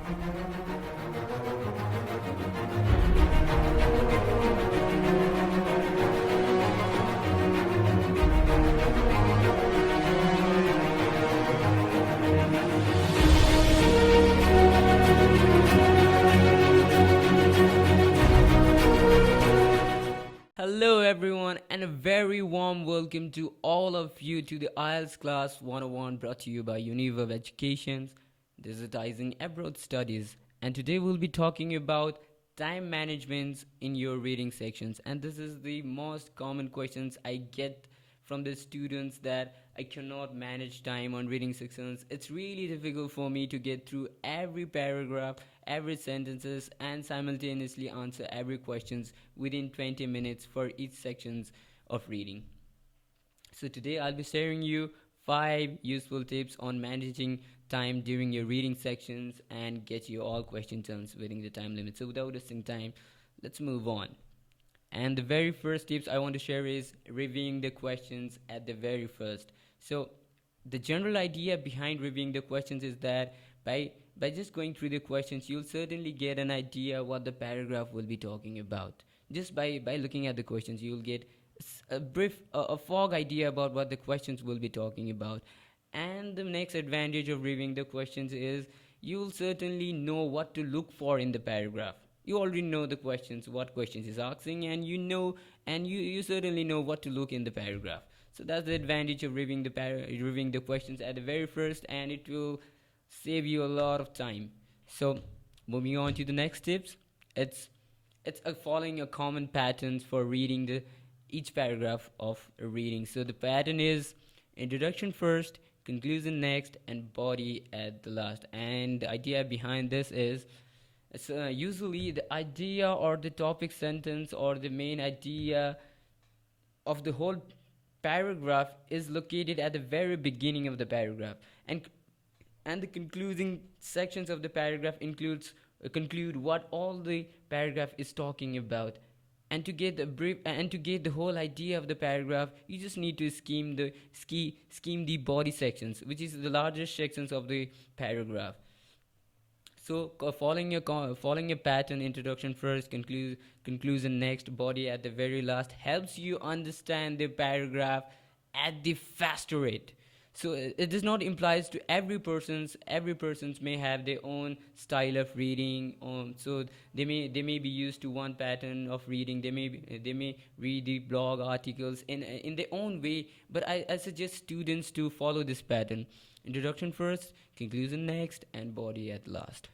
Hello, everyone, and a very warm welcome to all of you to the IELTS Class 101 brought to you by Univerb Education's Digitizing Abroad Studies. And today we'll be talking about time management in your reading sections. And this is the most common questions I get from the students, that I cannot manage time on reading sections. It's really difficult for me to get through every paragraph, every sentences, and simultaneously answer every questions within 20 minutes for each sections of reading. So today I'll be sharing you 5 useful tips on managing time during your reading sections and get you all question terms within the time limit. So without wasting time, let's move on. And the very first tips I want to share is reviewing the questions at the very first. So the general idea behind reviewing the questions is that by just going through the questions, you'll certainly get an idea what the paragraph will be talking about. Just by looking at the questions, you'll get a brief, a fog idea about what the questions will be talking about. And the next advantage of reviewing the questions is you'll certainly know what to look for in the paragraph. You already know the questions, what questions is asking, and you certainly know what to look in the paragraph. So that's the advantage of reviewing the questions at the very first, and it will save you a lot of time. So moving on to the next tips, it's following a common patterns for reading the each paragraph of a reading. So the pattern is introduction first, conclusion next, and body at the last. And the idea behind this is it's usually the idea or the topic sentence or the main idea of the whole paragraph is located at the very beginning of the paragraph, and the concluding sections of the paragraph conclude what all the paragraph is talking about. And to get the whole idea of the paragraph, you just need to scheme the body sections, which is the largest sections of the paragraph. So following a pattern, introduction first, conclusion next, body at the very last, helps you understand the paragraph at the faster rate. So it does not implies to every person's may have their own style of reading. So they may be used to one pattern of reading. They may read the blog articles in their own way. But I suggest students to follow this pattern: introduction first, conclusion next, and body at last.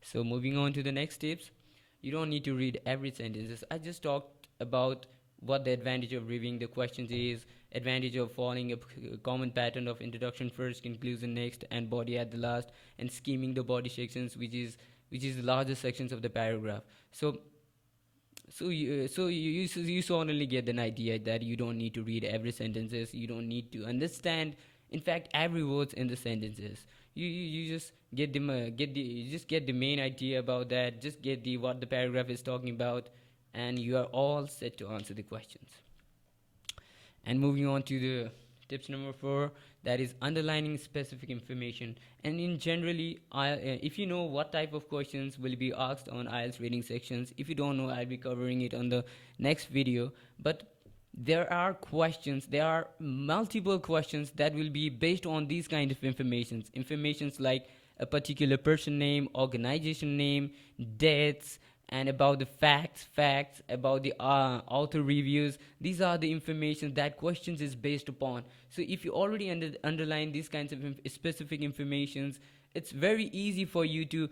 So moving on to the next tips, you don't need to read every sentence. I just talked about what the advantage of reviewing the questions is, advantage of following a common pattern of introduction first, conclusion next, and body at the last, and scheming the body sections, which is the largest sections of the paragraph. So you certainly get an idea that you don't need to read every sentences. You don't need to understand, in fact, every words in the sentences. You just get the main idea about that. Just get what the paragraph is talking about, and you are all set to answer the questions. And moving on to the tips number 4, that is underlining specific information. And in generally, if you know what type of questions will be asked on IELTS reading sections, if you don't know, I'll be covering it on the next video. But there are multiple questions that will be based on these kind of informations like a particular person name, organization name, dates, and about the facts about the author reviews. These are the information that questions is based upon. So if you already underline these kinds of specific informations, it's very easy for you to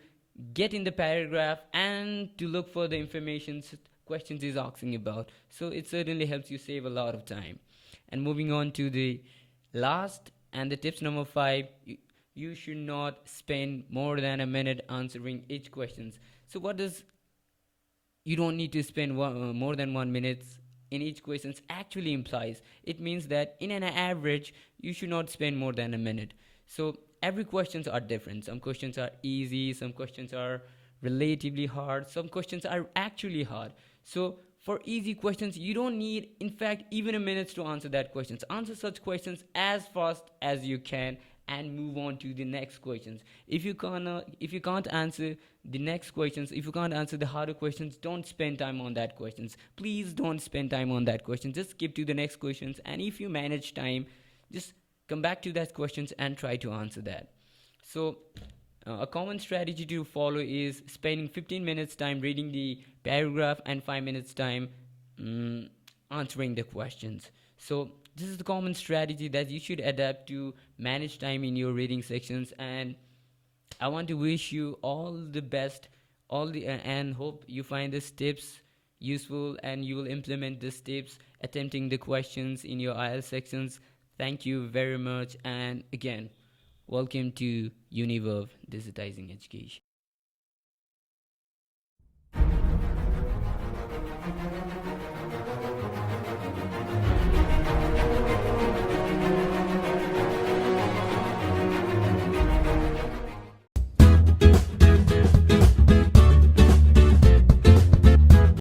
get in the paragraph and to look for the information questions is asking about. So it certainly helps you save a lot of time. And moving on to the last and the tips number 5, you should not spend more than a minute answering each questions. So what does you don't need to spend more than 1 minute in each questions actually implies? It means that in an average, you should not spend more than a minute. So every questions are different. Some questions are easy, some questions are relatively hard, some questions are actually hard. So for easy questions, you don't need, in fact, even a minute to answer that questions. Answer such questions as fast as you can, and move on to the next questions. If you can't answer the next questions, if you can't answer the harder questions, don't spend time on that questions. Please don't spend time on that question. Just skip to the next questions, and if you manage time, just come back to that questions and try to answer that. So a common strategy to follow is spending 15 minutes time reading the paragraph and 5 minutes time mm, answering the questions. So this is the common strategy that you should adapt to manage time in your reading sections. And I want to wish you all the best, and hope you find these tips useful and you will implement these tips attempting the questions in your IELTS sections. Thank you very much, and again, welcome to Univerve Digitizing Education.